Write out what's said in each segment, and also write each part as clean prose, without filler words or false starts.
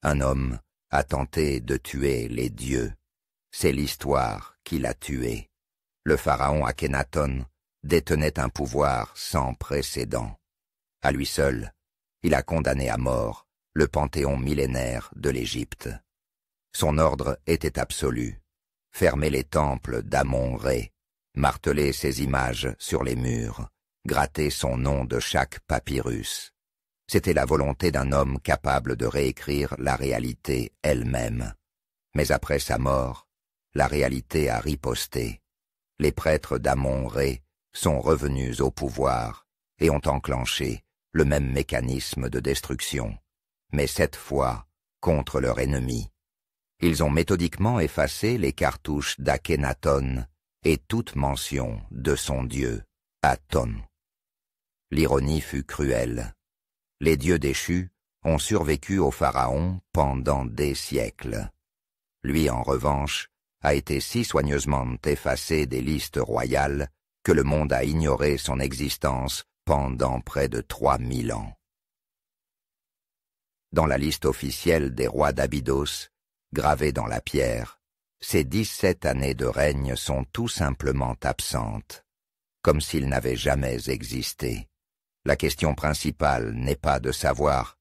Un homme a tenté de tuer les dieux. C'est l'histoire qui l'a tué. Le pharaon Akhenaton détenait un pouvoir sans précédent. À lui seul, il a condamné à mort le panthéon millénaire de l'Égypte. Son ordre était absolu. Fermer les temples d'Amon-Ré, marteler ses images sur les murs, gratter son nom de chaque papyrus. C'était la volonté d'un homme capable de réécrire la réalité elle-même. Mais après sa mort, la réalité a riposté. Les prêtres d'Amon-Ré sont revenus au pouvoir et ont enclenché le même mécanisme de destruction, mais cette fois contre leur ennemi. Ils ont méthodiquement effacé les cartouches d'Akhenaton et toute mention de son dieu, Aton. L'ironie fut cruelle. Les dieux déchus ont survécu au pharaon pendant des siècles. Lui, en revanche, a été si soigneusement effacé des listes royales que le monde a ignoré son existence pendant près de 3000 ans. Dans la liste officielle des rois d'Abydos, gravée dans la pierre, ces 17 années de règne sont tout simplement absentes, comme s'ils n'avaient jamais existé. La question principale n'est pas de savoir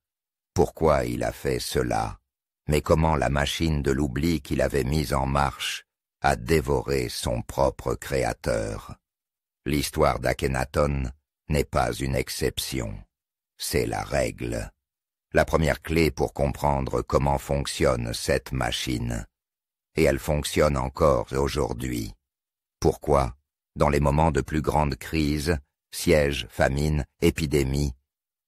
pourquoi il a fait cela, mais comment la machine de l'oubli qu'il avait mise en marche a dévoré son propre créateur. L'histoire d'Akhenaton n'est pas une exception, c'est la règle. La première clé pour comprendre comment fonctionne cette machine. Et elle fonctionne encore aujourd'hui. Pourquoi, dans les moments de plus grande crise, sièges, famines, épidémies,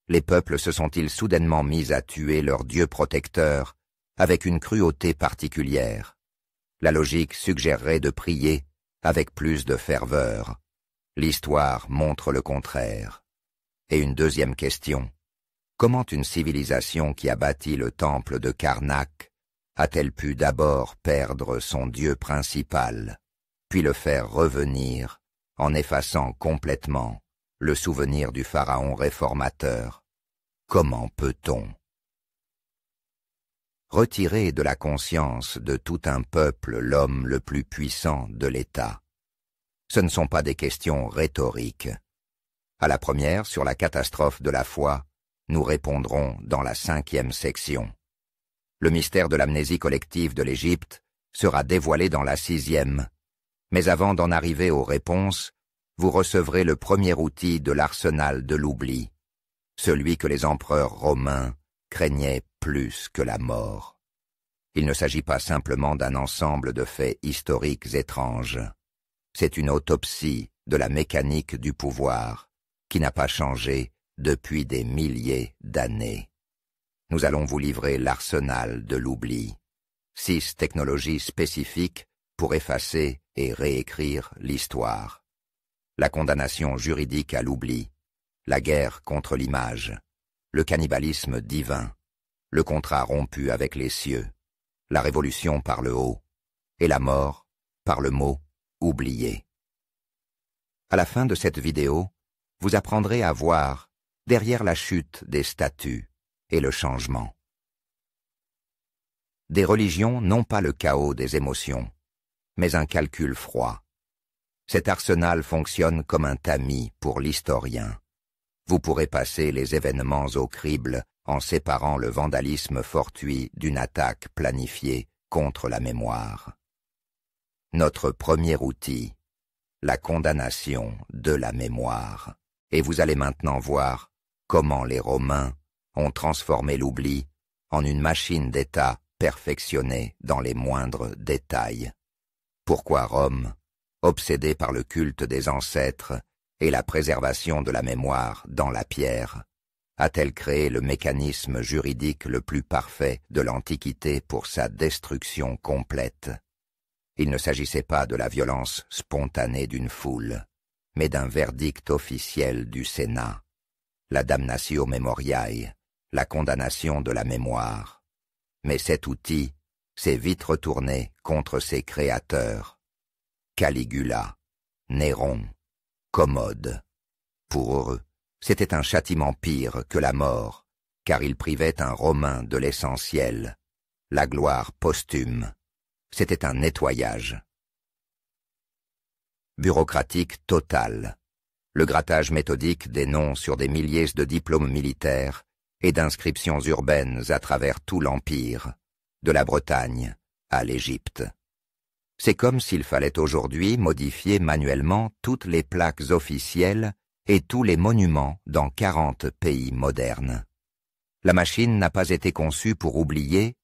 les peuples se sont-ils soudainement mis à tuer leur dieu protecteur avec une cruauté particulière? La logique suggérerait de prier avec plus de ferveur. L'histoire montre le contraire. Et une deuxième question. Comment une civilisation qui a bâti le temple de Karnak a-t-elle pu d'abord perdre son dieu principal, puis le faire revenir en effaçant complètement le souvenir du pharaon réformateur? Comment peut-on? Retirer de la conscience de tout un peuple l'homme le plus puissant de l'État. Ce ne sont pas des questions rhétoriques. À la première, sur la catastrophe de la foi, nous répondrons dans la 5e section. Le mystère de l'amnésie collective de l'Égypte sera dévoilé dans la 6e. Mais avant d'en arriver aux réponses, vous recevrez le premier outil de l'arsenal de l'oubli, celui que les empereurs romains craignaient plus que la mort. Il ne s'agit pas simplement d'un ensemble de faits historiques étranges. C'est une autopsie de la mécanique du pouvoir, qui n'a pas changé depuis des milliers d'années. Nous allons vous livrer l'arsenal de l'oubli. 6 technologies spécifiques pour effacer et réécrire l'histoire. La condamnation juridique à l'oubli, la guerre contre l'image, le cannibalisme divin, le contrat rompu avec les cieux, la révolution par le haut, et la mort par le mot oublié. À la fin de cette vidéo, vous apprendrez à voir derrière la chute des statues et le changement. Des religions n'ont pas le chaos des émotions, mais un calcul froid. Cet arsenal fonctionne comme un tamis pour l'historien. Vous pourrez passer les événements au crible en séparant le vandalisme fortuit d'une attaque planifiée contre la mémoire. Notre premier outil, la condamnation de la mémoire. Et vous allez maintenant voir comment les Romains ont transformé l'oubli en une machine d'État perfectionnée dans les moindres détails. Pourquoi Rome, obsédée par le culte des ancêtres et la préservation de la mémoire dans la pierre, a-t-elle créé le mécanisme juridique le plus parfait de l'Antiquité pour sa destruction complète? Il ne s'agissait pas de la violence spontanée d'une foule, mais d'un verdict officiel du Sénat, la damnatio memoriae, la condamnation de la mémoire. Mais cet outil s'est vite retourné contre ses créateurs. Caligula, Néron, Commode. Pour eux, c'était un châtiment pire que la mort, car il privait un Romain de l'essentiel, la gloire posthume. C'était un nettoyage. Bureaucratique total. Le grattage méthodique des noms sur des milliers de diplômes militaires et d'inscriptions urbaines à travers tout l'Empire, de la Bretagne à l'Égypte. C'est comme s'il fallait aujourd'hui modifier manuellement toutes les plaques officielles et tous les monuments dans 40 pays modernes. La machine n'a pas été conçue pour oublier,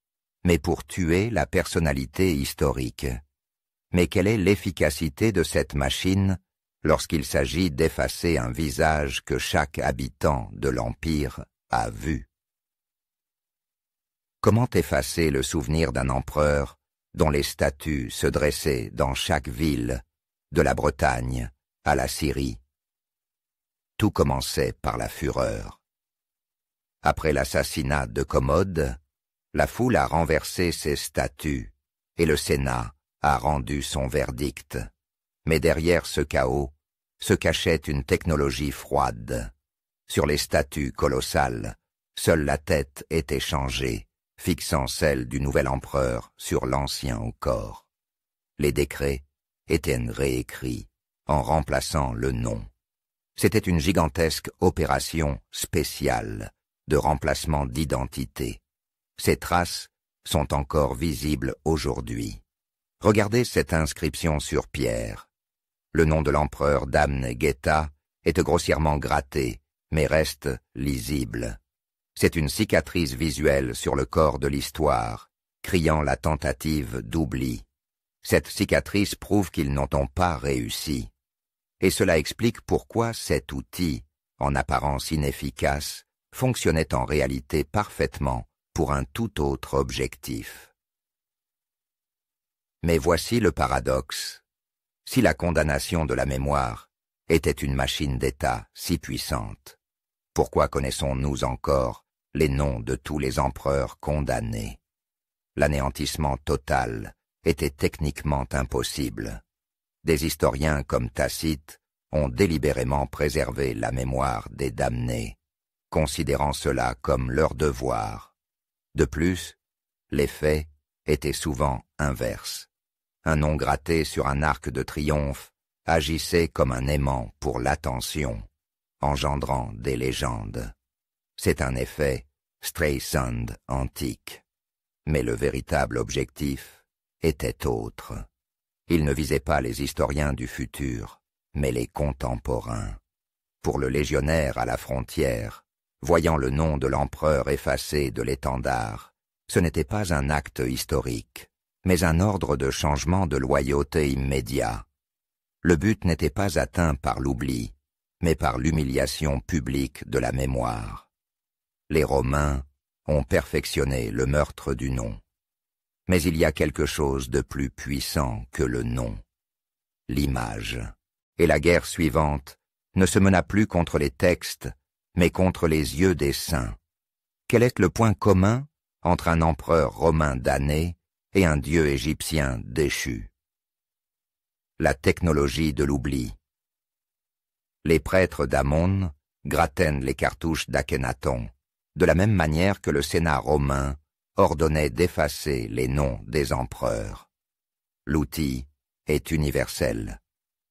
mais pour tuer la personnalité historique. Mais quelle est l'efficacité de cette machine lorsqu'il s'agit d'effacer un visage que chaque habitant de l'Empire a vu? Comment effacer le souvenir d'un empereur dont les statues se dressaient dans chaque ville, de la Bretagne à la Syrie? Tout commençait par la fureur. Après l'assassinat de Commode, la foule a renversé ses statues et le Sénat a rendu son verdict. Mais derrière ce chaos se cachait une technologie froide. Sur les statues colossales, seule la tête était changée, fixant celle du nouvel empereur sur l'ancien au corps. Les décrets étaient réécrits en remplaçant le nom. C'était une gigantesque opération spéciale de remplacement d'identité. Ces traces sont encore visibles aujourd'hui. Regardez cette inscription sur pierre. Le nom de l'empereur Damne-Geta est grossièrement gratté, mais reste lisible. C'est une cicatrice visuelle sur le corps de l'histoire, criant la tentative d'oubli. Cette cicatrice prouve qu'ils n'ont pas réussi. Et cela explique pourquoi cet outil, en apparence inefficace, fonctionnait en réalité parfaitement pour un tout autre objectif. Mais voici le paradoxe. Si la condamnation de la mémoire était une machine d'État si puissante, pourquoi connaissons-nous encore les noms de tous les empereurs condamnés? L'anéantissement total était techniquement impossible. Des historiens comme Tacite ont délibérément préservé la mémoire des damnés, considérant cela comme leur devoir. De plus, les faits étaient souvent inverses. Un nom gratté sur un arc de triomphe agissait comme un aimant pour l'attention, engendrant des légendes. C'est un effet Streisand antique. Mais le véritable objectif était autre. Il ne visait pas les historiens du futur, mais les contemporains. Pour le légionnaire à la frontière, voyant le nom de l'empereur effacé de l'étendard, ce n'était pas un acte historique, mais un ordre de changement de loyauté immédiat. Le but n'était pas atteint par l'oubli, mais par l'humiliation publique de la mémoire. Les Romains ont perfectionné le meurtre du nom. Mais il y a quelque chose de plus puissant que le nom, l'image. Et la guerre suivante ne se mena plus contre les textes, mais contre les yeux des saints. Quel est le point commun entre un empereur romain damné et un dieu égyptien déchu? La technologie de l'oubli. Les prêtres d'Amon grattènent les cartouches d'Akhenaton, de la même manière que le Sénat romain ordonnait d'effacer les noms des empereurs. L'outil est universel,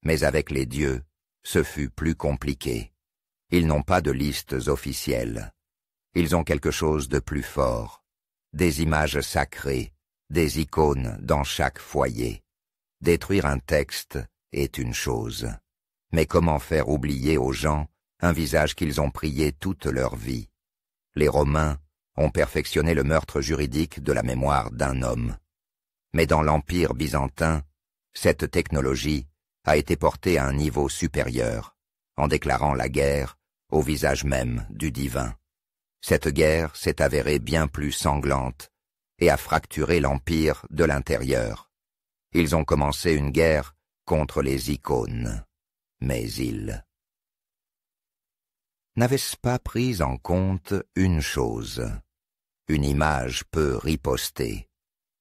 mais avec les dieux, ce fut plus compliqué. Ils n'ont pas de listes officielles. Ils ont quelque chose de plus fort, des images sacrées, des icônes dans chaque foyer. Détruire un texte est une chose, mais comment faire oublier aux gens un visage qu'ils ont prié toute leur vie? Les Romains ont perfectionné le meurtre juridique de la mémoire d'un homme. Mais dans l'Empire byzantin, cette technologie a été portée à un niveau supérieur, en déclarant la guerre au visage même du divin. Cette guerre s'est avérée bien plus sanglante et a fracturé l'Empire de l'intérieur. Ils ont commencé une guerre contre les icônes, mais ils n'avaient-ce pas pris en compte une chose? Une image peut riposter.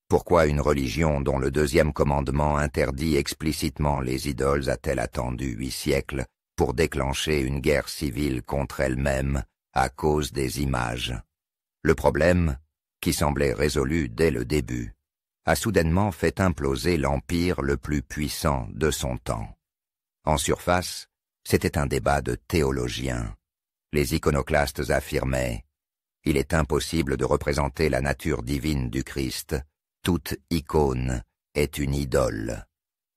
Pourquoi une religion dont le deuxième commandement interdit explicitement les idoles a-t-elle attendu 8 siècles pour déclencher une guerre civile contre elle-même à cause des images? Le problème qui semblait résolu dès le début, a soudainement fait imploser l'empire le plus puissant de son temps. En surface, c'était un débat de théologiens. Les iconoclastes affirmaient « Il est impossible de représenter la nature divine du Christ. Toute icône est une idole. »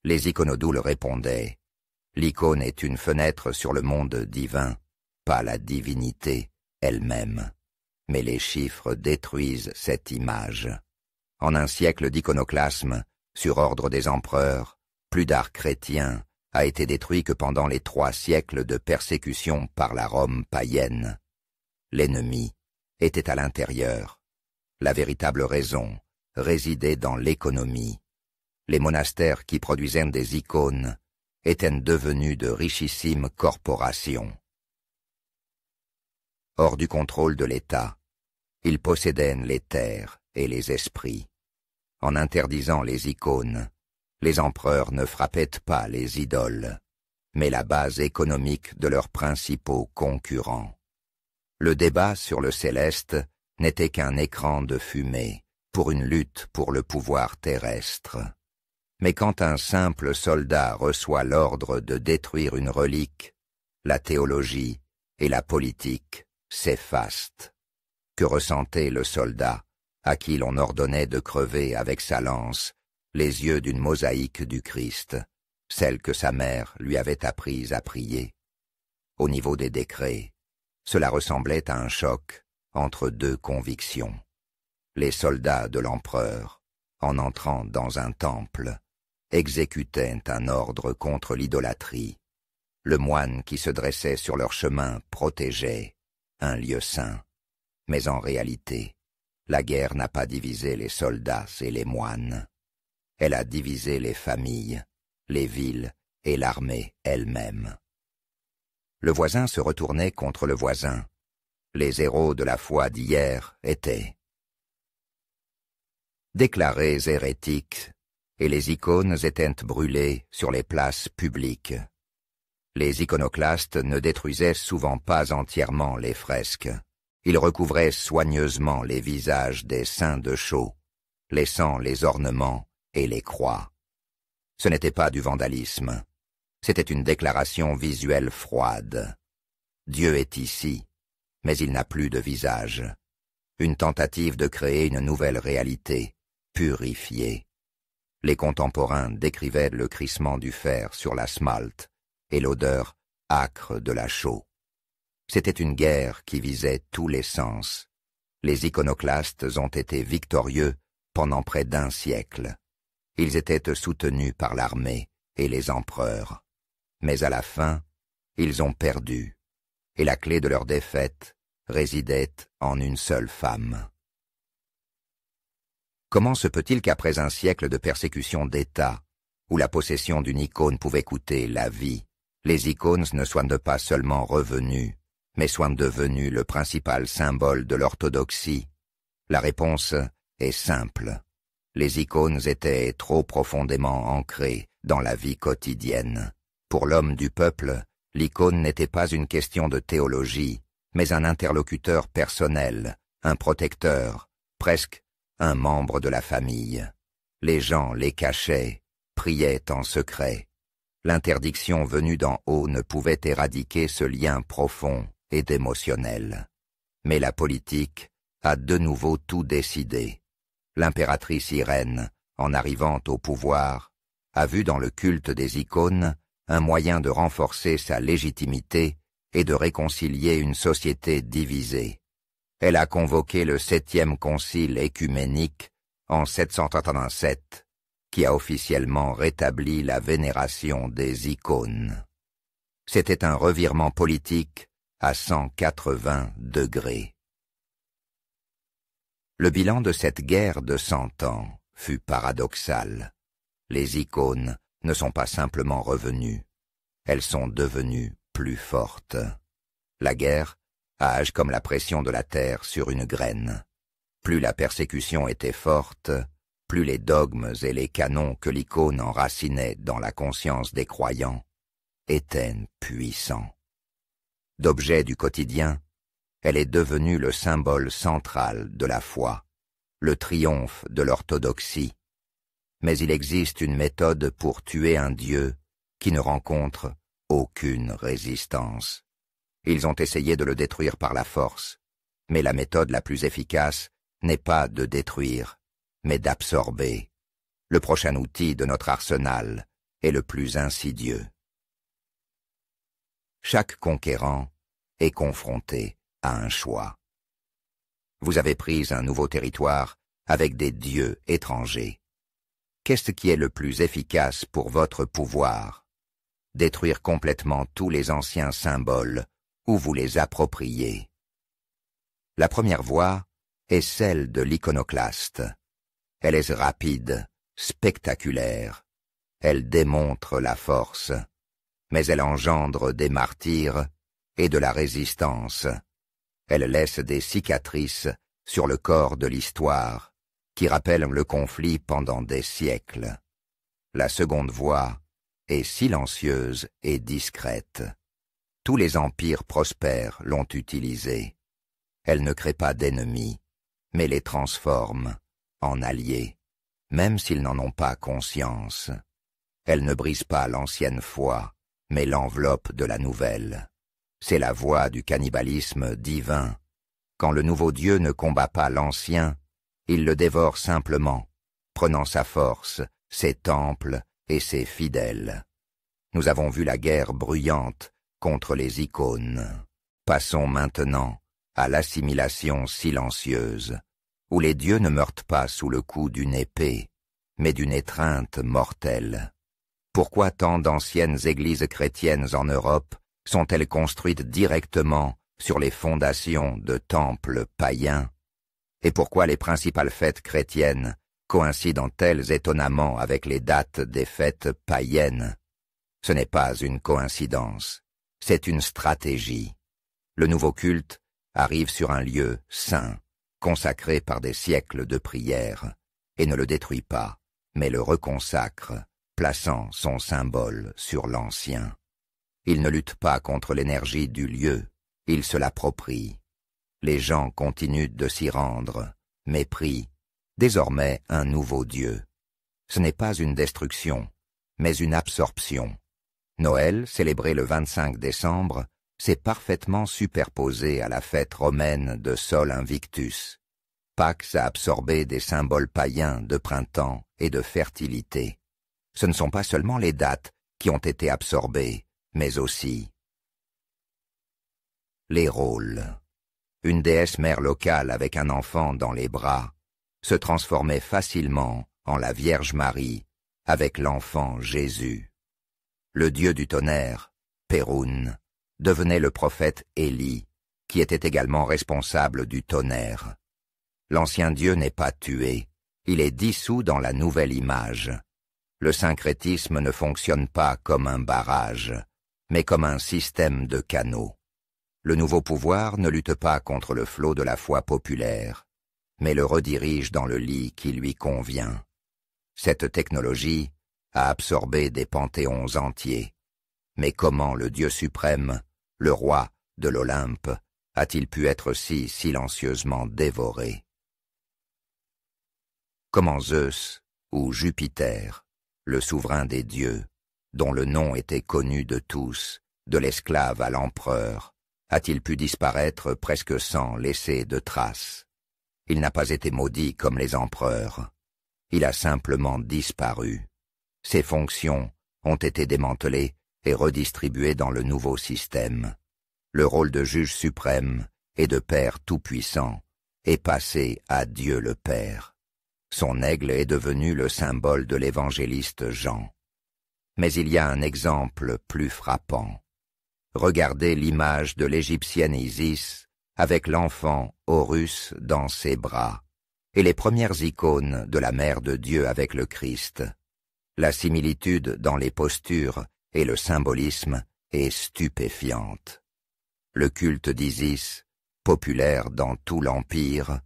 Les iconodoules répondaient « L'icône est une fenêtre sur le monde divin, pas la divinité elle-même. » Mais les chiffres détruisent cette image. En un siècle d'iconoclasme, sur ordre des empereurs, plus d'art chrétien a été détruit que pendant les 3 siècles de persécution par la Rome païenne. L'ennemi était à l'intérieur. La véritable raison résidait dans l'économie. Les monastères qui produisaient des icônes étaient devenus de richissimes corporations. Hors du contrôle de l'État, ils possédaient les terres et les esprits. En interdisant les icônes, les empereurs ne frappaient pas les idoles, mais la base économique de leurs principaux concurrents. Le débat sur le céleste n'était qu'un écran de fumée pour une lutte pour le pouvoir terrestre. Mais quand un simple soldat reçoit l'ordre de détruire une relique, la théologie et la politique s'effacent. Que ressentait le soldat, à qui l'on ordonnait de crever avec sa lance les yeux d'une mosaïque du Christ, celle que sa mère lui avait apprise à prier? Au niveau des décrets, cela ressemblait à un choc entre 2 convictions. Les soldats de l'empereur, en entrant dans un temple, exécutaient un ordre contre l'idolâtrie. Le moine qui se dressait sur leur chemin protégeait un lieu saint. Mais en réalité, la guerre n'a pas divisé les soldats et les moines. Elle a divisé les familles, les villes et l'armée elle-même. Le voisin se retournait contre le voisin. Les héros de la foi d'hier étaient déclarés hérétiques, et les icônes étaient brûlées sur les places publiques. Les iconoclastes ne détruisaient souvent pas entièrement les fresques. Ils recouvraient soigneusement les visages des saints de chaux, laissant les ornements et les croix. Ce n'était pas du vandalisme, c'était une déclaration visuelle froide. Dieu est ici, mais il n'a plus de visage. Une tentative de créer une nouvelle réalité, purifiée. Les contemporains décrivaient le crissement du fer sur la smalte et l'odeur âcre de la chaux. C'était une guerre qui visait tous les sens. Les iconoclastes ont été victorieux pendant près d'1 siècle. Ils étaient soutenus par l'armée et les empereurs. Mais à la fin, ils ont perdu, et la clé de leur défaite résidait en une seule femme. Comment se peut-il qu'après un siècle de persécution d'État, où la possession d'une icône pouvait coûter la vie, les icônes ne soient pas seulement revenues, mais soient devenues le principal symbole de l'orthodoxie? La réponse est simple. Les icônes étaient trop profondément ancrées dans la vie quotidienne. Pour l'homme du peuple, l'icône n'était pas une question de théologie, mais un interlocuteur personnel, un protecteur, presque un membre de la famille. Les gens les cachaient, priaient en secret. L'interdiction venue d'en haut ne pouvait éradiquer ce lien profond et émotionnel. Mais la politique a de nouveau tout décidé. L'impératrice Irène, en arrivant au pouvoir, a vu dans le culte des icônes un moyen de renforcer sa légitimité et de réconcilier une société divisée. Elle a convoqué le 7e concile œcuménique en 787, qui a officiellement rétabli la vénération des icônes. C'était un revirement politique à 180 degrés. Le bilan de cette guerre de 100 ans fut paradoxal. Les icônes ne sont pas simplement revenues, elles sont devenues plus fortes. La guerre age comme la pression de la terre sur une graine. Plus la persécution était forte, plus les dogmes et les canons que l'icône enracinait dans la conscience des croyants étaient puissants. D'objet du quotidien, elle est devenue le symbole central de la foi. le triomphe de l'orthodoxie. Mais il existe une méthode pour tuer un Dieu qui ne rencontre aucune résistance. Ils ont essayé de le détruire par la force, mais la méthode la plus efficace n'est pas de détruire, mais d'absorber. Le prochain outil de notre arsenal est le plus insidieux. Chaque conquérant est confronté à un choix. Vous avez pris un nouveau territoire avec des dieux étrangers. Qu'est-ce qui est le plus efficace pour votre pouvoir? Détruire complètement tous les anciens symboles ou vous les approprier? La première voie est celle de l'iconoclaste. Elle est rapide, spectaculaire. Elle démontre la force, mais elle engendre des martyrs et de la résistance. Elle laisse des cicatrices sur le corps de l'histoire, qui rappellent le conflit pendant des siècles. La seconde voie est silencieuse et discrète. Tous les empires prospères l'ont utilisée. Elle ne crée pas d'ennemis, mais les transforme en alliés, même s'ils n'en ont pas conscience. Elle ne brise pas l'ancienne foi, mais l'enveloppe de la nouvelle. C'est la voie du cannibalisme divin. Quand le nouveau Dieu ne combat pas l'ancien, il le dévore simplement, prenant sa force, ses temples et ses fidèles. Nous avons vu la guerre bruyante contre les icônes. Passons maintenant à l'assimilation silencieuse, où les dieux ne meurent pas sous le coup d'une épée, mais d'une étreinte mortelle. Pourquoi tant d'anciennes églises chrétiennes en Europe sont-elles construites directement sur les fondations de temples païens? Et pourquoi les principales fêtes chrétiennes coïncident-elles étonnamment avec les dates des fêtes païennes? Ce n'est pas une coïncidence, c'est une stratégie. Le nouveau culte arrive sur un lieu saint, consacré par des siècles de prières, et ne le détruit pas, mais le reconsacre, plaçant son symbole sur l'ancien. Il ne lutte pas contre l'énergie du lieu, il se l'approprie. Les gens continuent de s'y rendre, mais prient désormais un nouveau Dieu. Ce n'est pas une destruction, mais une absorption. Noël, célébré le 25 décembre, s'est parfaitement superposé à la fête romaine de Sol Invictus. Pâques a absorbé des symboles païens de printemps et de fertilité. Ce ne sont pas seulement les dates qui ont été absorbées, mais aussi les rôles. Une déesse mère locale avec un enfant dans les bras se transformait facilement en la Vierge Marie avec l'enfant Jésus. Le dieu du tonnerre, Perun, devenait le prophète Élie, qui était également responsable du tonnerre. L'ancien Dieu n'est pas tué, il est dissous dans la nouvelle image. Le syncrétisme ne fonctionne pas comme un barrage, mais comme un système de canaux. Le nouveau pouvoir ne lutte pas contre le flot de la foi populaire, mais le redirige dans le lit qui lui convient. Cette technologie a absorbé des panthéons entiers. Mais comment le Dieu suprême, le roi de l'Olympe, a-t-il pu être si silencieusement dévoré? Comment Zeus ou Jupiter, le souverain des dieux, dont le nom était connu de tous, de l'esclave à l'empereur, a-t-il pu disparaître presque sans laisser de traces? Il n'a pas été maudit comme les empereurs. Il a simplement disparu. Ses fonctions ont été démantelées et redistribuées dans le nouveau système. Le rôle de juge suprême et de Père tout-puissant est passé à Dieu le Père. Son aigle est devenu le symbole de l'évangéliste Jean. Mais il y a un exemple plus frappant. Regardez l'image de l'égyptienne Isis avec l'enfant Horus dans ses bras, et les premières icônes de la Mère de Dieu avec le Christ. La similitude dans les postures et le symbolisme est stupéfiante. Le culte d'Isis, populaire dans tout l'Empire,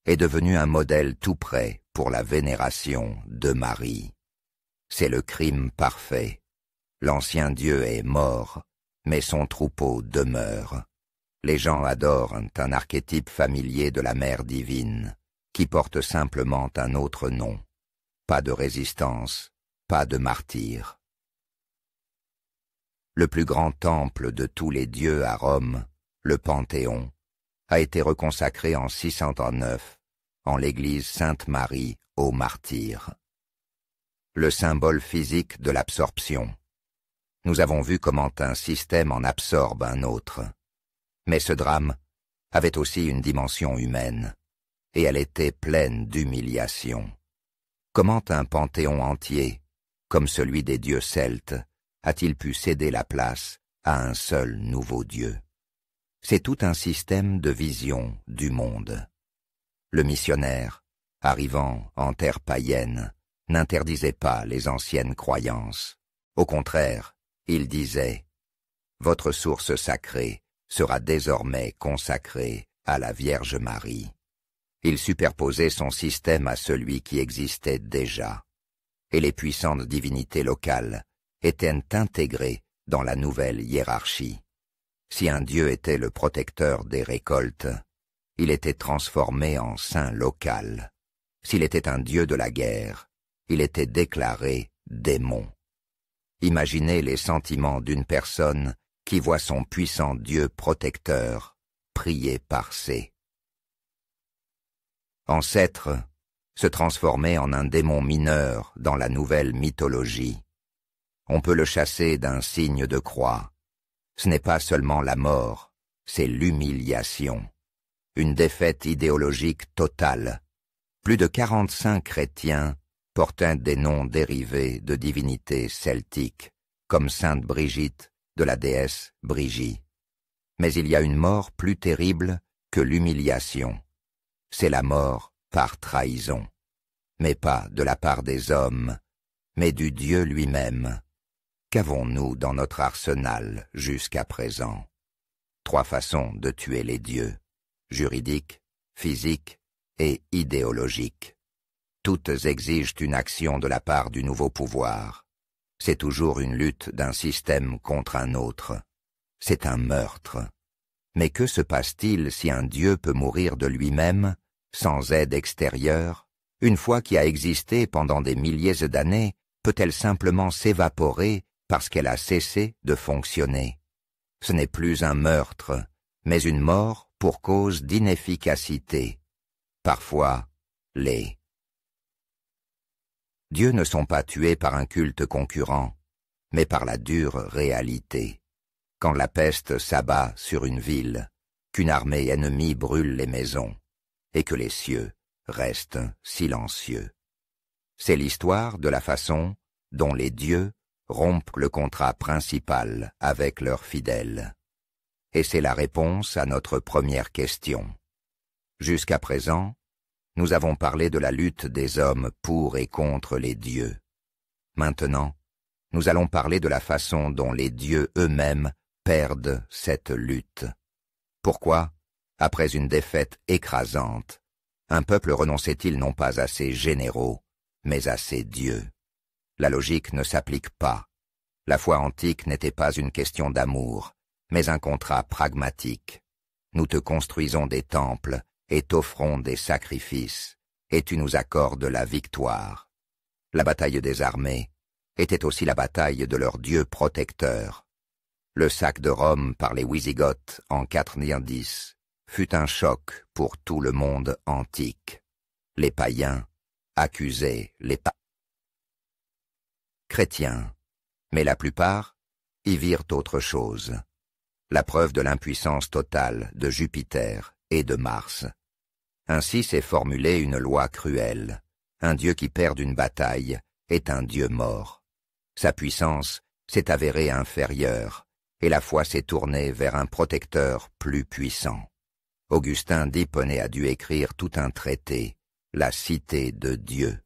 est devenu un modèle tout prêt pour la vénération de Marie. C'est le crime parfait. L'ancien Dieu est mort, mais son troupeau demeure. Les gens adorent un archétype familier de la Mère divine, qui porte simplement un autre nom. Pas de résistance, pas de martyrs. Le plus grand temple de tous les dieux à Rome, le Panthéon, a été reconsacré en 609 en l'église Sainte-Marie aux Martyrs. Le symbole physique de l'absorption. Nous avons vu comment un système en absorbe un autre. Mais ce drame avait aussi une dimension humaine, et elle était pleine d'humiliation. Comment un panthéon entier, comme celui des dieux celtes, a-t-il pu céder la place à un seul nouveau dieu? C'est tout un système de vision du monde. Le missionnaire, arrivant en terre païenne, n'interdisait pas les anciennes croyances. Au contraire, il disait « Votre source sacrée sera désormais consacrée à la Vierge Marie. » Il superposait son système à celui qui existait déjà, et les puissantes divinités locales étaient intégrées dans la nouvelle hiérarchie. Si un dieu était le protecteur des récoltes, il était transformé en saint local. S'il était un dieu de la guerre, il était déclaré démon. Imaginez les sentiments d'une personne qui voit son puissant Dieu protecteur prié par ses ancêtres se transformer en un démon mineur dans la nouvelle mythologie. On peut le chasser d'un signe de croix. Ce n'est pas seulement la mort, c'est l'humiliation. Une défaite idéologique totale. Plus de 45 chrétiens portent des noms dérivés de divinités celtiques, comme Sainte Brigitte de la déesse Brigie. Mais il y a une mort plus terrible que l'humiliation. C'est la mort par trahison, mais pas de la part des hommes, mais du Dieu lui-même. Qu'avons-nous dans notre arsenal jusqu'à présent? 3 façons de tuer les dieux, juridique, physique et idéologique. Toutes exigent une action de la part du nouveau pouvoir. C'est toujours une lutte d'un système contre un autre. C'est un meurtre. Mais que se passe-t-il si un dieu peut mourir de lui-même, sans aide extérieure? Une foi qui a existé pendant des milliers d'années, peut-elle simplement s'évaporer parce qu'elle a cessé de fonctionner? Ce n'est plus un meurtre, mais une mort pour cause d'inefficacité. Parfois, les dieux ne sont pas tués par un culte concurrent, mais par la dure réalité. Quand la peste s'abat sur une ville, qu'une armée ennemie brûle les maisons, et que les cieux restent silencieux. C'est l'histoire de la façon dont les dieux rompent le contrat principal avec leurs fidèles. Et c'est la réponse à notre première question. Jusqu'à présent, nous avons parlé de la lutte des hommes pour et contre les dieux. Maintenant, nous allons parler de la façon dont les dieux eux-mêmes perdent cette lutte. Pourquoi, après une défaite écrasante, un peuple renonçait-il non pas à ses généraux, mais à ses dieux? La logique ne s'applique pas. La foi antique n'était pas une question d'amour, mais un contrat pragmatique. Nous te construisons des temples et t'offrons des sacrifices, et tu nous accordes la victoire. La bataille des armées était aussi la bataille de leur dieu protecteur. Le sac de Rome par les Wisigoths en 410 fut un choc pour tout le monde antique. Les païens accusaient les chrétiens, mais la plupart y virent autre chose. La preuve de l'impuissance totale de Jupiter et de Mars. Ainsi s'est formulée une loi cruelle. Un dieu qui perd une bataille est un dieu mort. Sa puissance s'est avérée inférieure, et la foi s'est tournée vers un protecteur plus puissant. Augustin d'Hipponé a dû écrire tout un traité, la Cité de Dieu,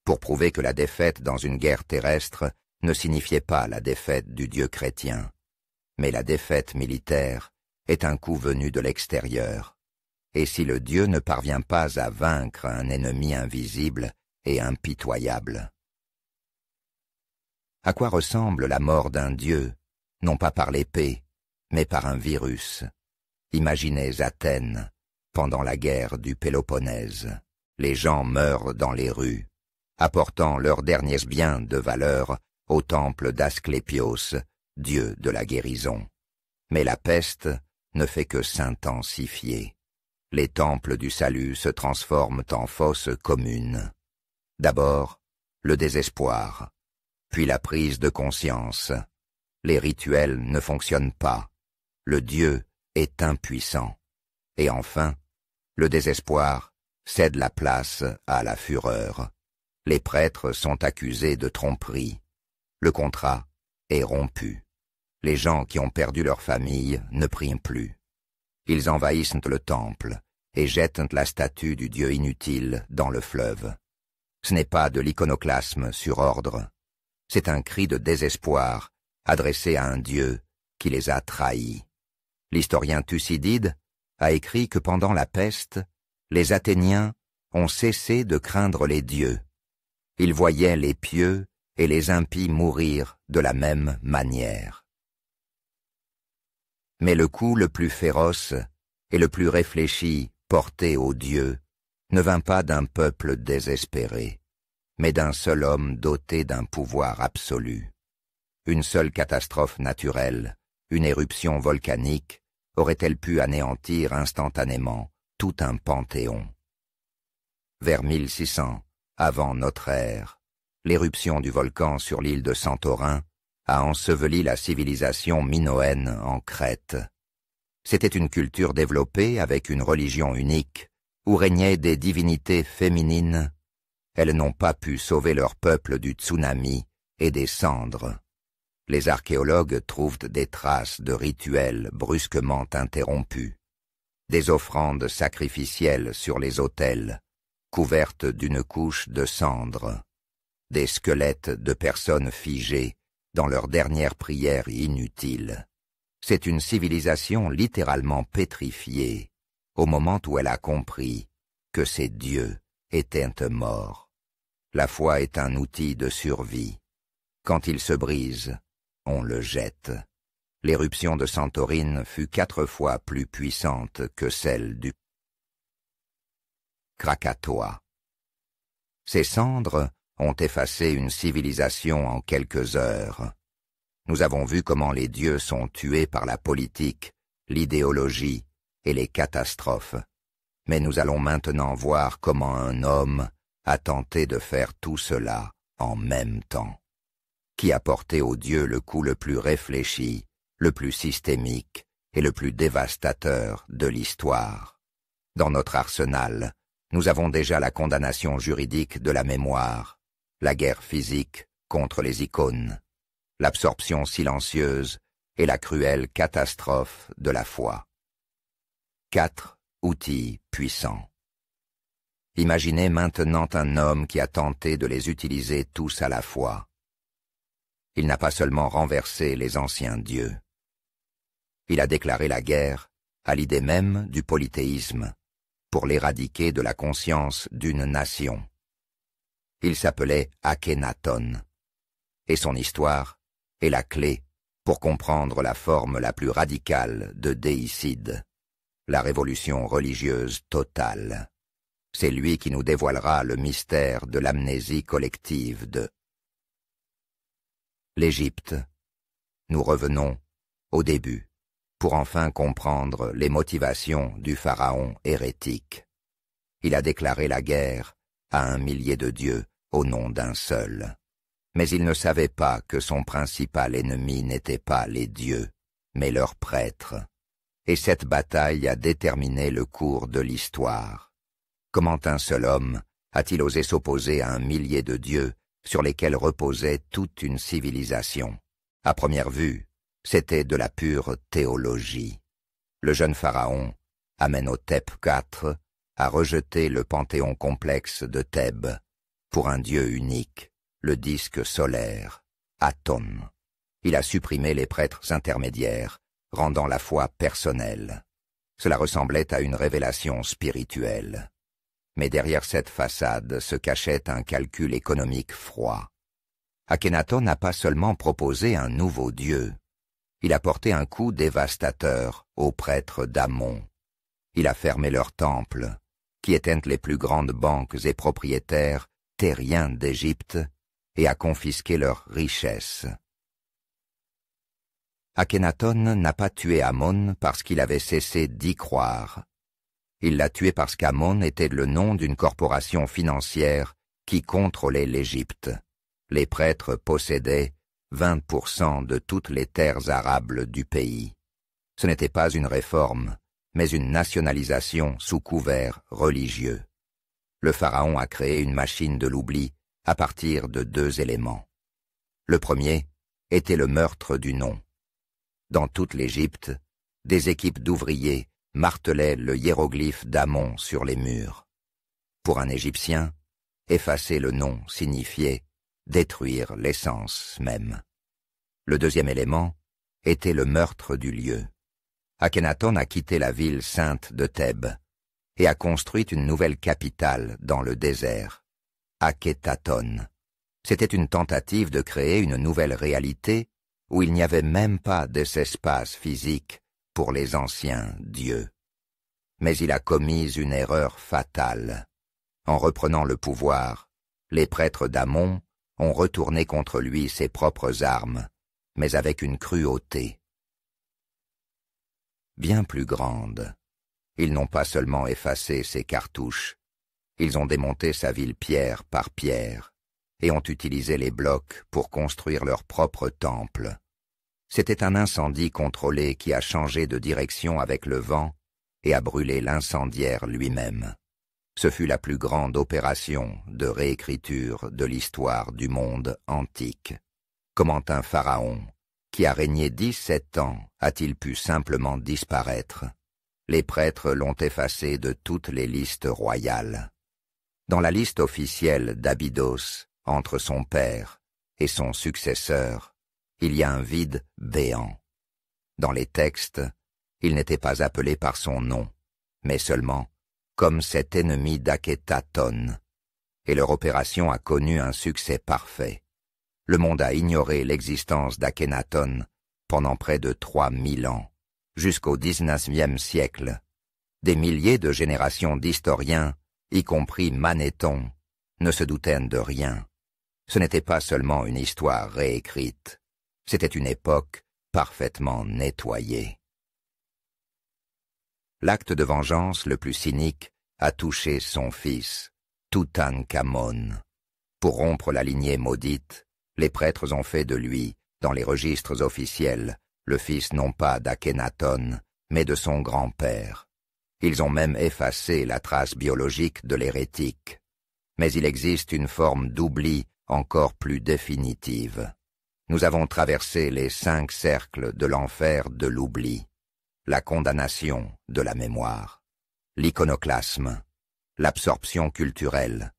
pour prouver que la défaite dans une guerre terrestre ne signifiait pas la défaite du Dieu chrétien, mais la défaite militaire est un coup venu de l'extérieur. Et si le Dieu ne parvient pas à vaincre un ennemi invisible et impitoyable? À quoi ressemble la mort d'un Dieu, non pas par l'épée, mais par un virus? Imaginez Athènes, pendant la guerre du Péloponnèse. Les gens meurent dans les rues, apportant leurs derniers biens de valeur au temple d'Asclépios, dieu de la guérison. Mais la peste ne fait que s'intensifier. Les temples du salut se transforment en fosses communes. D'abord, le désespoir, puis la prise de conscience. Les rituels ne fonctionnent pas. Le Dieu est impuissant. Et enfin, le désespoir cède la place à la fureur. Les prêtres sont accusés de tromperie. Le contrat est rompu. Les gens qui ont perdu leur famille ne prient plus. Ils envahissent le temple et jettent la statue du Dieu inutile dans le fleuve. Ce n'est pas de l'iconoclasme sur ordre. C'est un cri de désespoir adressé à un Dieu qui les a trahis. L'historien Thucydide a écrit que pendant la peste, les Athéniens ont cessé de craindre les dieux. Ils voyaient les pieux et les impies mourir de la même manière. Mais le coup le plus féroce et le plus réfléchi porté aux dieux ne vint pas d'un peuple désespéré, mais d'un seul homme doté d'un pouvoir absolu. Une seule catastrophe naturelle, une éruption volcanique, aurait-elle pu anéantir instantanément tout un panthéon. Vers 1600, avant notre ère, l'éruption du volcan sur l'île de Santorin a enseveli la civilisation minoenne en Crète. C'était une culture développée avec une religion unique, où régnaient des divinités féminines. Elles n'ont pas pu sauver leur peuple du tsunami et des cendres. Les archéologues trouvent des traces de rituels brusquement interrompus, des offrandes sacrificielles sur les autels, couvertes d'une couche de cendres, des squelettes de personnes figées dans leurs dernières prières inutiles. C'est une civilisation littéralement pétrifiée, au moment où elle a compris que ses dieux étaient morts. La foi est un outil de survie. Quand il se brise, on le jette. L'éruption de Santorine fut 4 fois plus puissante que celle du Krakatoa. Ces cendres ont effacé une civilisation en quelques heures. Nous avons vu comment les dieux sont tués par la politique, l'idéologie et les catastrophes. Mais nous allons maintenant voir comment un homme a tenté de faire tout cela en même temps. Qui a porté aux dieux le coup le plus réfléchi, le plus systémique et le plus dévastateur de l'histoire. Dans notre arsenal, nous avons déjà la condamnation juridique de la mémoire, la guerre physique contre les icônes, l'absorption silencieuse et la cruelle catastrophe de la foi. 4 outils puissants. Imaginez maintenant un homme qui a tenté de les utiliser tous à la fois. Il n'a pas seulement renversé les anciens dieux. Il a déclaré la guerre à l'idée même du polythéisme, pour l'éradiquer de la conscience d'une nation. Il s'appelait Akhénaton, et son histoire est la clé pour comprendre la forme la plus radicale de déicide, la révolution religieuse totale. C'est lui qui nous dévoilera le mystère de l'amnésie collective de l'Égypte. Nous revenons au début, pour enfin comprendre les motivations du pharaon hérétique. Il a déclaré la guerre à 1 millier de dieux au nom d'un seul. Mais il ne savait pas que son principal ennemi n'était pas les dieux, mais leurs prêtres. Et cette bataille a déterminé le cours de l'histoire. Comment un seul homme a-t-il osé s'opposer à 1 millier de dieux sur lesquels reposait toute une civilisation? À première vue, c'était de la pure théologie. Le jeune pharaon, Amenhotep IV, a rejeté le panthéon complexe de Thèbes pour un dieu unique, le disque solaire, Aton. Il a supprimé les prêtres intermédiaires, rendant la foi personnelle. Cela ressemblait à une révélation spirituelle. Mais derrière cette façade se cachait un calcul économique froid. Akhénaton n'a pas seulement proposé un nouveau dieu, il a porté un coup dévastateur aux prêtres d'Amon. Il a fermé leurs temples, qui éteignent les plus grandes banques et propriétaires terriens d'Égypte, et a confisqué leurs richesses. Akhenaton n'a pas tué Amon parce qu'il avait cessé d'y croire. Il l'a tué parce qu'Amon était le nom d'une corporation financière qui contrôlait l'Égypte. Les prêtres possédaient 20% de toutes les terres arables du pays. Ce n'était pas une réforme, mais une nationalisation sous couvert religieux. Le pharaon a créé une machine de l'oubli à partir de 2 éléments. Le premier était le meurtre du nom. Dans toute l'Égypte, des équipes d'ouvriers martelaient le hiéroglyphe d'Amon sur les murs. Pour un Égyptien, effacer le nom signifiait détruire l'essence même. Le deuxième élément était le meurtre du lieu. Akhenaton a quitté la ville sainte de Thèbes et a construit une nouvelle capitale dans le désert, Akhetaton. C'était une tentative de créer une nouvelle réalité où il n'y avait même pas d'espace physique pour les anciens dieux. Mais il a commis une erreur fatale. En reprenant le pouvoir, les prêtres d'Amon ont retourné contre lui ses propres armes, mais avec une cruauté bien plus grande. Ils n'ont pas seulement effacé ses cartouches, ils ont démonté sa ville pierre par pierre, et ont utilisé les blocs pour construire leur propre temple. C'était un incendie contrôlé qui a changé de direction avec le vent et a brûlé l'incendiaire lui-même. Ce fut la plus grande opération de réécriture de l'histoire du monde antique. Comment un pharaon, qui a régné 17 ans, a-t-il pu simplement disparaître? Les prêtres l'ont effacé de toutes les listes royales. Dans la liste officielle d'Abydos, entre son père et son successeur, il y a un vide béant. Dans les textes, il n'était pas appelé par son nom, mais seulement comme cet ennemi d'Akhetaton, et leur opération a connu un succès parfait. Le monde a ignoré l'existence d'Akhenaton pendant près de 3000 ans, jusqu'au XIXe siècle. Des milliers de générations d'historiens, y compris Manéthon, ne se doutaient de rien. Ce n'était pas seulement une histoire réécrite, c'était une époque parfaitement nettoyée. L'acte de vengeance le plus cynique a touché son fils, Toutankhamon. Pour rompre la lignée maudite, les prêtres ont fait de lui, dans les registres officiels, le fils non pas d'Akhenaton, mais de son grand-père. Ils ont même effacé la trace biologique de l'hérétique. Mais il existe une forme d'oubli encore plus définitive. Nous avons traversé les 5 cercles de l'enfer de l'oubli, la condamnation de la mémoire, l'iconoclasme, l'absorption culturelle,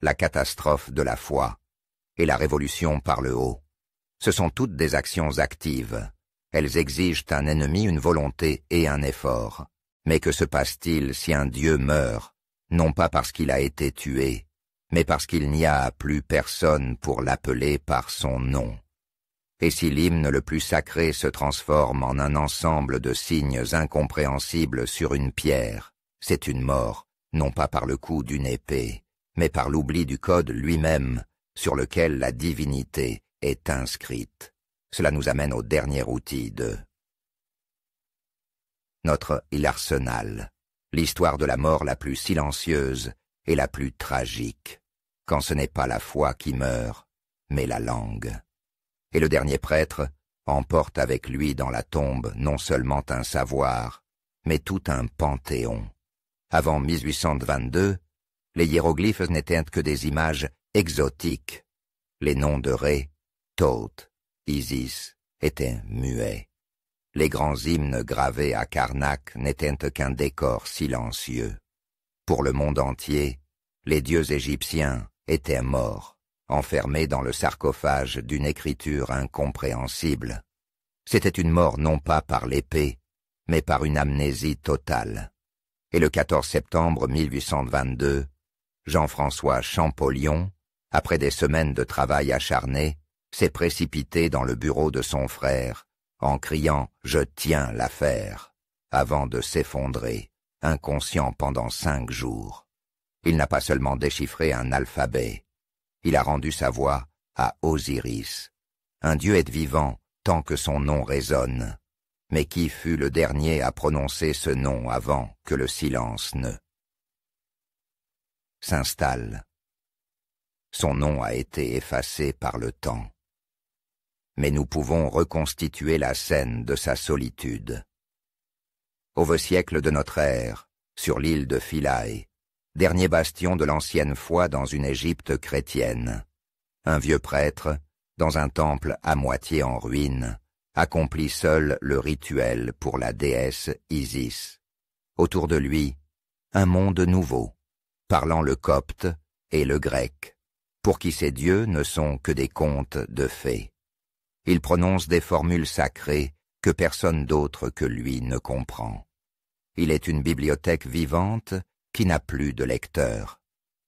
la catastrophe de la foi et la révolution par le haut. Ce sont toutes des actions actives. Elles exigent un ennemi, une volonté et un effort. Mais que se passe-t-il si un dieu meurt, non pas parce qu'il a été tué, mais parce qu'il n'y a plus personne pour l'appeler par son nom? Et si l'hymne le plus sacré se transforme en un ensemble de signes incompréhensibles sur une pierre, c'est une mort, non pas par le coup d'une épée, mais par l'oubli du code lui-même, sur lequel la divinité est inscrite. Cela nous amène au dernier outil de notre arsenal, l'histoire de la mort la plus silencieuse et la plus tragique, quand ce n'est pas la foi qui meurt, mais la langue. Et le dernier prêtre emporte avec lui dans la tombe non seulement un savoir, mais tout un panthéon. Avant 1822, les hiéroglyphes n'étaient que des images exotiques. Les noms de Ré, Thoth, Isis étaient muets. Les grands hymnes gravés à Karnak n'étaient qu'un décor silencieux. Pour le monde entier, les dieux égyptiens étaient morts, enfermés dans le sarcophage d'une écriture incompréhensible. C'était une mort non pas par l'épée, mais par une amnésie totale. Et le 14 septembre 1822, Jean-François Champollion, après des semaines de travail acharné, s'est précipité dans le bureau de son frère, en criant « Je tiens l'affaire » avant de s'effondrer, inconscient pendant 5 jours. Il n'a pas seulement déchiffré un alphabet, il a rendu sa voix à Osiris. Un dieu est vivant tant que son nom résonne. Mais qui fut le dernier à prononcer ce nom avant que le silence ne s'installe? Son nom a été effacé par le temps. Mais nous pouvons reconstituer la scène de sa solitude. Au siècle de notre ère, sur l'île de Philae, dernier bastion de l'ancienne foi dans une Égypte chrétienne, un vieux prêtre, dans un temple à moitié en ruine, accomplit seul le rituel pour la déesse Isis. Autour de lui, un monde nouveau, parlant le copte et le grec, pour qui ces dieux ne sont que des contes de fées. Il prononce des formules sacrées que personne d'autre que lui ne comprend. Il est une bibliothèque vivante qui n'a plus de lecteur.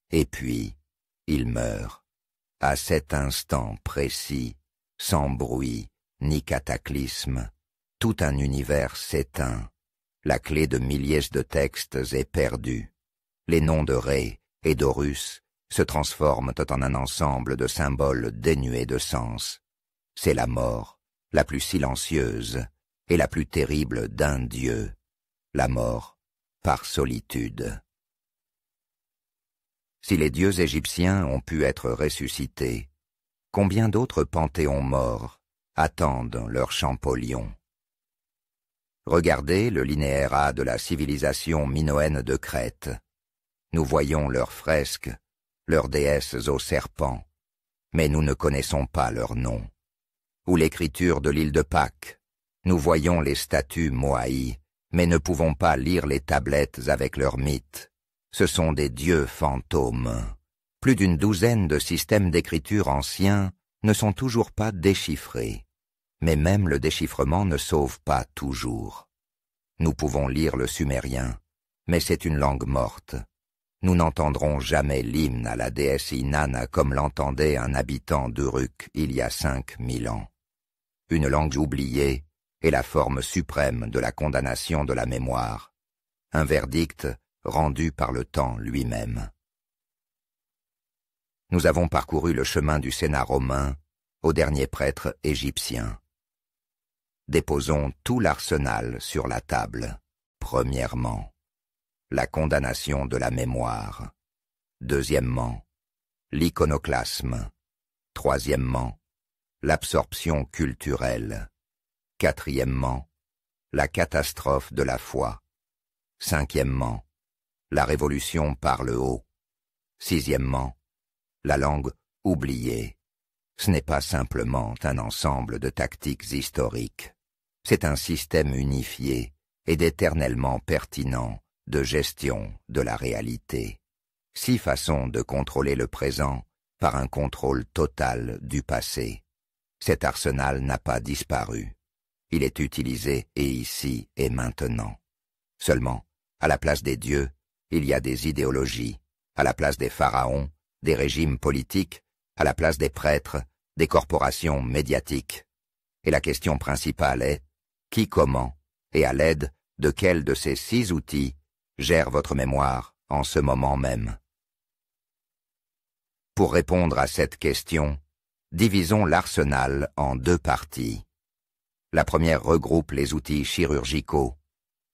Et puis, il meurt, à cet instant précis, sans bruit, ni cataclysme, tout un univers s'éteint, la clé de milliers de textes est perdue, les noms de Ré et d'Horus se transforment en un ensemble de symboles dénués de sens. C'est la mort, la plus silencieuse et la plus terrible d'un dieu, la mort par solitude. Si les dieux égyptiens ont pu être ressuscités, combien d'autres panthéons morts attendent leur Champollion? Regardez le linéaire A de la civilisation minoenne de Crète. Nous voyons leurs fresques, leurs déesses aux serpents, mais nous ne connaissons pas leurs noms. Ou l'écriture de l'île de Pâques. Nous voyons les statues moaïs, mais ne pouvons pas lire les tablettes avec leurs mythes. Ce sont des dieux fantômes. Plus d'une douzaine de systèmes d'écriture anciens ne sont toujours pas déchiffrés. Mais même le déchiffrement ne sauve pas toujours. Nous pouvons lire le sumérien, mais c'est une langue morte. Nous n'entendrons jamais l'hymne à la déesse Inanna comme l'entendait un habitant d'Uruk il y a 5000 ans. Une langue oubliée est la forme suprême de la condamnation de la mémoire, un verdict rendu par le temps lui-même. Nous avons parcouru le chemin du Sénat romain au dernier prêtre égyptien. Déposons tout l'arsenal sur la table. Premièrement, la condamnation de la mémoire. Deuxièmement, l'iconoclasme. Troisièmement, l'absorption culturelle. Quatrièmement, la catastrophe de la foi. Cinquièmement, la révolution par le haut. Sixièmement, la langue oubliée. Ce n'est pas simplement un ensemble de tactiques historiques. C'est un système unifié et d'éternellement pertinent de gestion de la réalité. 6 façons de contrôler le présent par un contrôle total du passé. Cet arsenal n'a pas disparu. Il est utilisé et ici et maintenant. Seulement, à la place des dieux, il y a des idéologies. À la place des pharaons, des régimes politiques. À la place des prêtres, des corporations médiatiques. Et la question principale est, qui, comment, et à l'aide de quel de ces 6 outils gère votre mémoire en ce moment même? Pour répondre à cette question, divisons l'arsenal en 2 parties. La première regroupe les outils chirurgicaux,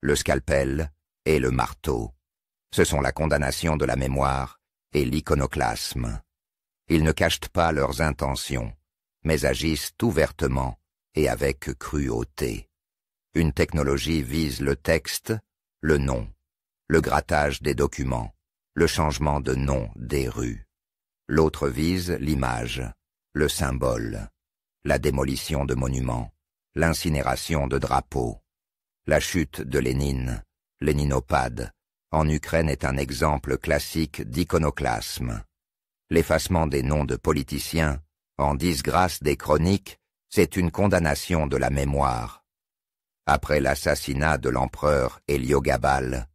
le scalpel et le marteau. Ce sont la condamnation de la mémoire et l'iconoclasme. Ils ne cachent pas leurs intentions, mais agissent ouvertement et avec cruauté. Une technologie vise le texte, le nom, le grattage des documents, le changement de nom des rues. L'autre vise l'image, le symbole, la démolition de monuments, l'incinération de drapeaux. La chute de Lénine, Léninopade, en Ukraine est un exemple classique d'iconoclasme. L'effacement des noms de politiciens, en disgrâce des chroniques, c'est une condamnation de la mémoire. Après l'assassinat de l'empereur Héliogabale,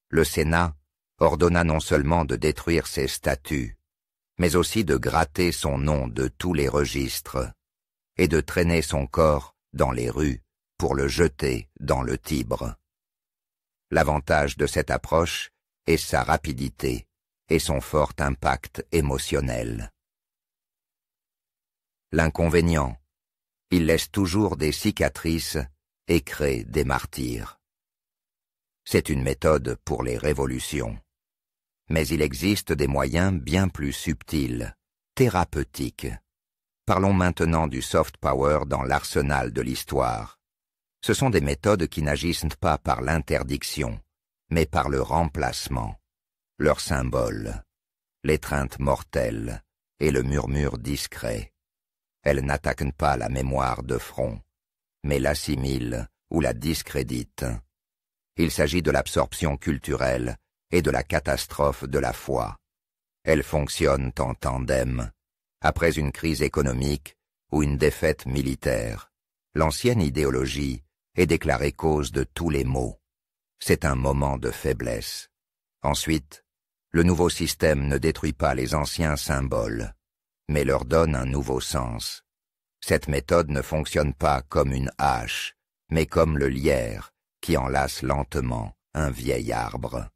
le Sénat ordonna non seulement de détruire ses statues, mais aussi de gratter son nom de tous les registres et de traîner son corps dans les rues pour le jeter dans le Tibre. L'avantage de cette approche est sa rapidité et son fort impact émotionnel. L'inconvénient, il laisse toujours des cicatrices et crée des martyrs. C'est une méthode pour les révolutions. Mais il existe des moyens bien plus subtils, thérapeutiques. Parlons maintenant du soft power dans l'arsenal de l'histoire. Ce sont des méthodes qui n'agissent pas par l'interdiction, mais par le remplacement. Leurs symboles, l'étreinte mortelle et le murmure discret. Elles n'attaquent pas la mémoire de front, mais l'assimilent ou la discréditent. Il s'agit de l'absorption culturelle et de la catastrophe de la foi. Elles fonctionnent en tandem. Après une crise économique ou une défaite militaire, l'ancienne idéologie est déclarée cause de tous les maux. C'est un moment de faiblesse. Ensuite, le nouveau système ne détruit pas les anciens symboles, mais leur donne un nouveau sens. Cette méthode ne fonctionne pas comme une hache, mais comme le lierre qui enlace lentement un vieil arbre.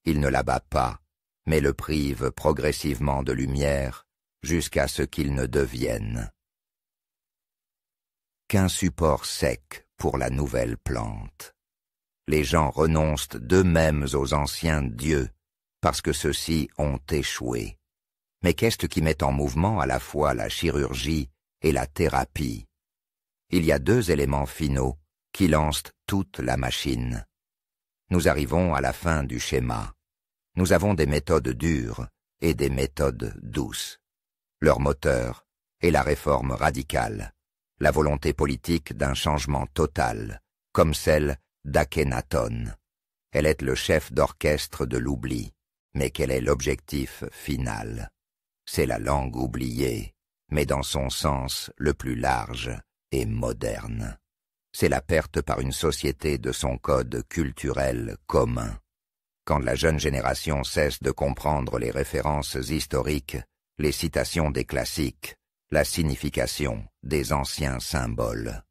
Il ne l'abat pas, mais le prive progressivement de lumière jusqu'à ce qu'il ne devienne qu'un support sec pour la nouvelle plante. Les gens renoncent d'eux-mêmes aux anciens dieux parce que ceux-ci ont échoué. Mais qu'est-ce qui met en mouvement à la fois la chirurgie et la thérapie? Il y a deux éléments finaux qui lancent toute la machine. Nous arrivons à la fin du schéma. Nous avons des méthodes dures et des méthodes douces. Leur moteur est la réforme radicale, la volonté politique d'un changement total, comme celle d'Akhenaton. Elle est le chef d'orchestre de l'oubli, mais quel est l'objectif final? C'est la langue oubliée, mais dans son sens le plus large et moderne. C'est la perte par une société de son code culturel commun. Quand la jeune génération cesse de comprendre les références historiques, les citations des classiques, la signification des anciens symboles.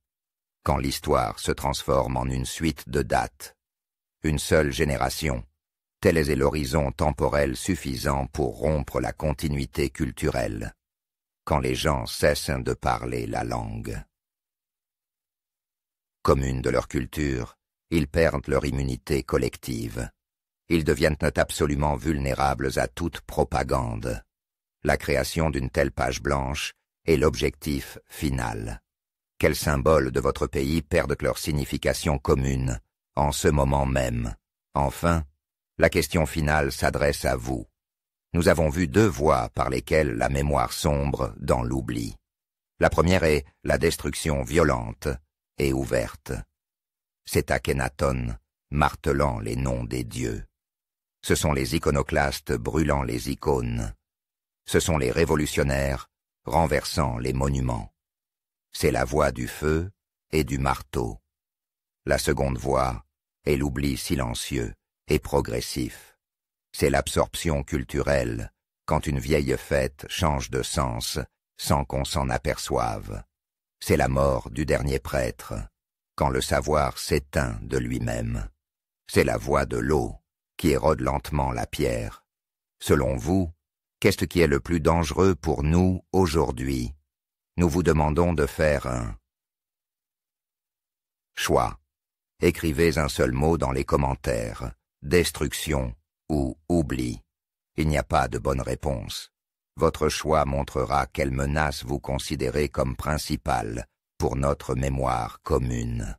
Quand l'histoire se transforme en une suite de dates, une seule génération, tel est l'horizon temporel suffisant pour rompre la continuité culturelle. Quand les gens cessent de parler la langue. Communes de leur culture, ils perdent leur immunité collective. Ils deviennent absolument vulnérables à toute propagande. La création d'une telle page blanche est l'objectif final. Quels symboles de votre pays perdent leur signification commune, en ce moment même? Enfin, la question finale s'adresse à vous. Nous avons vu deux voies par lesquelles la mémoire sombre dans l'oubli. La première est la destruction violente et ouverte. C'est Akhenaton martelant les noms des dieux. Ce sont les iconoclastes brûlant les icônes. Ce sont les révolutionnaires renversant les monuments. C'est la voie du feu et du marteau. La seconde voie est l'oubli silencieux et progressif. C'est l'absorption culturelle, quand une vieille fête change de sens sans qu'on s'en aperçoive. C'est la mort du dernier prêtre, quand le savoir s'éteint de lui-même. C'est la voie de l'eau qui érode lentement la pierre. Selon vous, qu'est-ce qui est le plus dangereux pour nous aujourd'hui? Nous vous demandons de faire un choix. Écrivez un seul mot dans les commentaires, destruction ou oubli. Il n'y a pas de bonne réponse. Votre choix montrera quelle menace vous considérez comme principale pour notre mémoire commune.